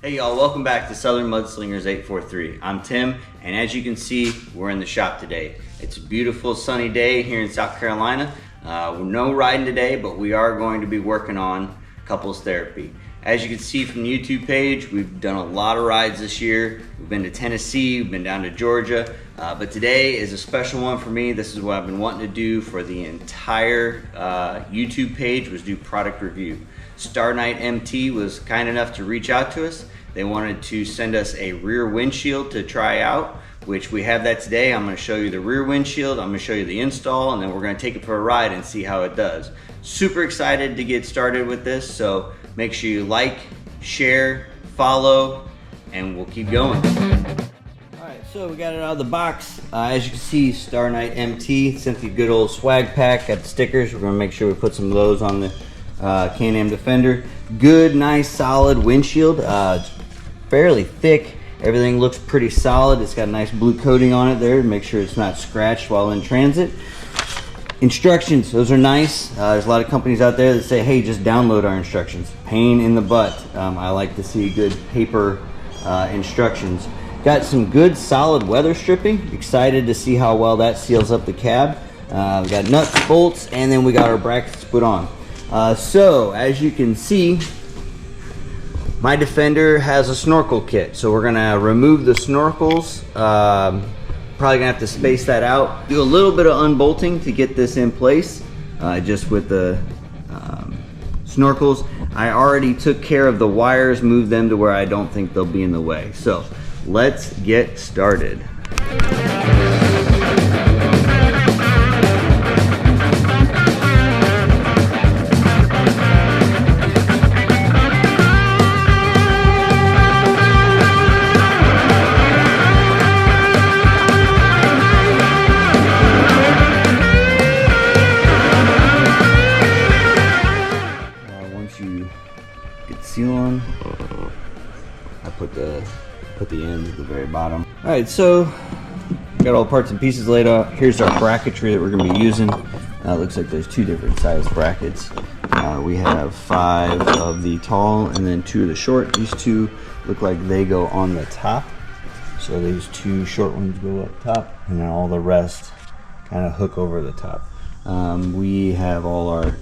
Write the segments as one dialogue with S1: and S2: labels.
S1: Hey y'all, welcome back to Southern Mudslingers 843. I'm Tim, and as you can see, we're in the shop today. It's a beautiful sunny day here in South Carolina. No riding today, but we are going to be working on couples therapy. As you can see from the YouTube page, we've done a lot of rides this year. We've been to Tennessee, we've been down to Georgia, but today is a special one for me. This is what I've been wanting to do for the entire YouTube page, was do product review. StarKnight MT was kind enough to reach out to us. They wanted to send us a rear windshield to try out, which we have that today. I'm going to show you the rear windshield, I'm going to show you the install, and then we're going to take it for a ride and see how it does. Super excited to get started with this, so make sure you like, share, follow, and we'll keep going. Alright, so we got it out of the box. As you can see, StarKnight MT sent the good old swag pack, got the stickers. We're going to make sure we put some of those on the Can-Am Defender. Good, nice, solid windshield. It's fairly thick. Everything looks pretty solid. It's got a nice blue coating on it there to make sure it's not scratched while in transit. Instructions, those are nice. There's a lot of companies out there that say, hey, just download our instructions. Pain in the butt. I like to see good paper instructions. Got some good solid weather stripping. Excited to see how well that seals up the cab. We got nuts, bolts, and then we got our brackets put on. So as you can see, my Defender has a snorkel kit. So we're gonna remove the snorkels. Probably gonna have to space that out. Do a little bit of unbolting to get this in place, just with the snorkels. I already took care of the wires, moved them to where I don't think they'll be in the way. So let's get started. Seal on. I put the ends at the very bottom. All right, so got all parts and pieces laid out. Here's our bracketry that we're going to be using. It looks like there's two different size brackets. We have 5 of the tall and then 2 of the short. These 2 look like they go on the top. So these 2 short ones go up top, and then all the rest kind of hook over the top. We have all our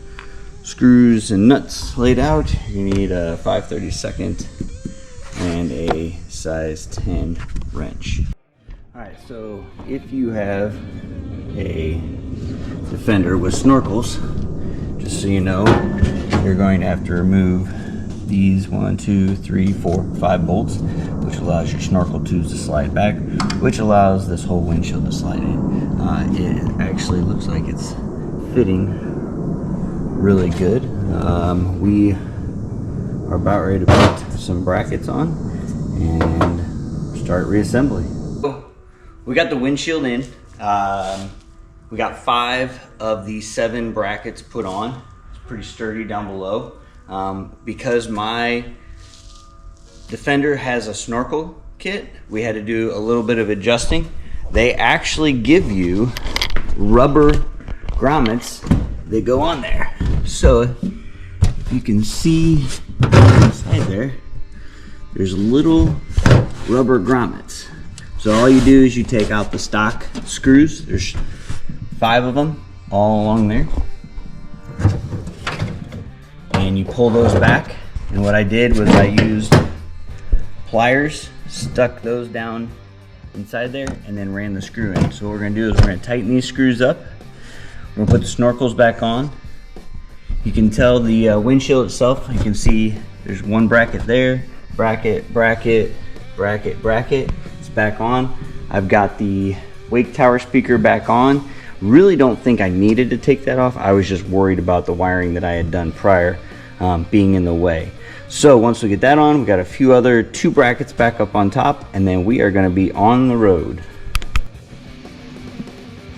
S1: screws and nuts laid out. You need a 5/32 and a size 10 wrench. Alright, so if you have a Defender with snorkels, just so you know, you're going to have to remove these 1, 2, 3, 4, 5 bolts, which allows your snorkel tubes to slide back, which allows this whole windshield to slide in. It actually looks like it's fitting really good. We are about ready to put some brackets on and start reassembly. We got the windshield in. We got 5 of the 7 brackets put on. It's pretty sturdy down below. Because my Defender has a snorkel kit, we had to do a little bit of adjusting. They actually give you rubber grommets that go on there. So if you can see inside there, there's little rubber grommets. So all you do is you take out the stock screws. There's 5 of them all along there, and you pull those back. And what I did was I used pliers, stuck those down inside there, and then ran the screw in. So what we're gonna do is we're gonna tighten these screws up. We're gonna put the snorkels back on. You can tell the windshield itself, you can see there's 1 bracket there, bracket, bracket, bracket, bracket. It's back on. I've got the wake tower speaker back on. Really don't think I needed to take that off. I was just worried about the wiring that I had done prior being in the way. So once we get that on, we got a few other 2 brackets back up on top, and then we are gonna be on the road.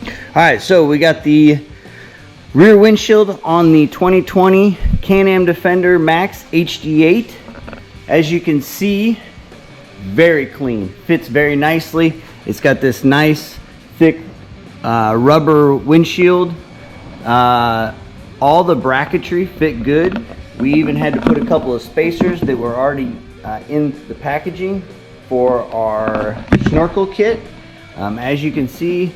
S1: All right, so we got the rear windshield on the 2020 Can-Am Defender Max HD8. As you can see, very clean, fits very nicely. It's got this nice thick rubber windshield. All the bracketry fit good. We even had to put a couple of spacers that were already in the packaging for our snorkel kit. As you can see,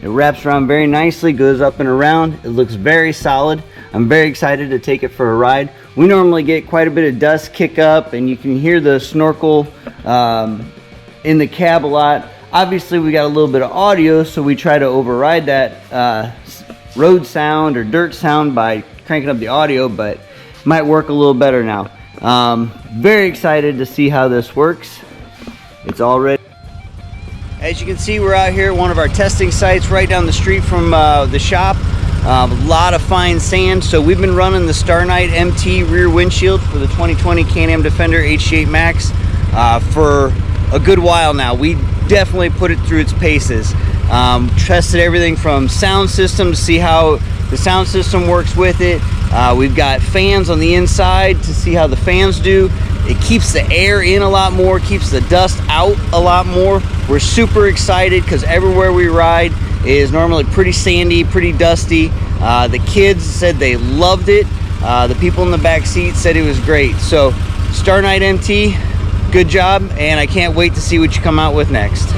S1: it wraps around very nicely, goes up and around. It looks very solid. I'm very excited to take it for a ride. We normally get quite a bit of dust kick up, and you can hear the snorkel in the cab a lot. Obviously, we got a little bit of audio, so we try to override that road sound or dirt sound by cranking up the audio, but it might work a little better now. Very excited to see how this works. It's all ready. As you can see, we're out here at one of our testing sites right down the street from the shop. A lot of fine sand. So we've been running the StarKnight MT Rear Windshield for the 2020 Can-Am Defender HD8 Max for a good while now. We definitely put it through its paces. Tested everything from sound system to see how the sound system works with it. We've got fans on the inside to see how the fans do. It keeps the air in a lot more, keeps the dust out a lot more. We're super excited because everywhere we ride is normally pretty sandy, pretty dusty. The kids said they loved it. The people in the back seat said it was great. So StarKnight MT, good job, and I can't wait to see what you come out with next.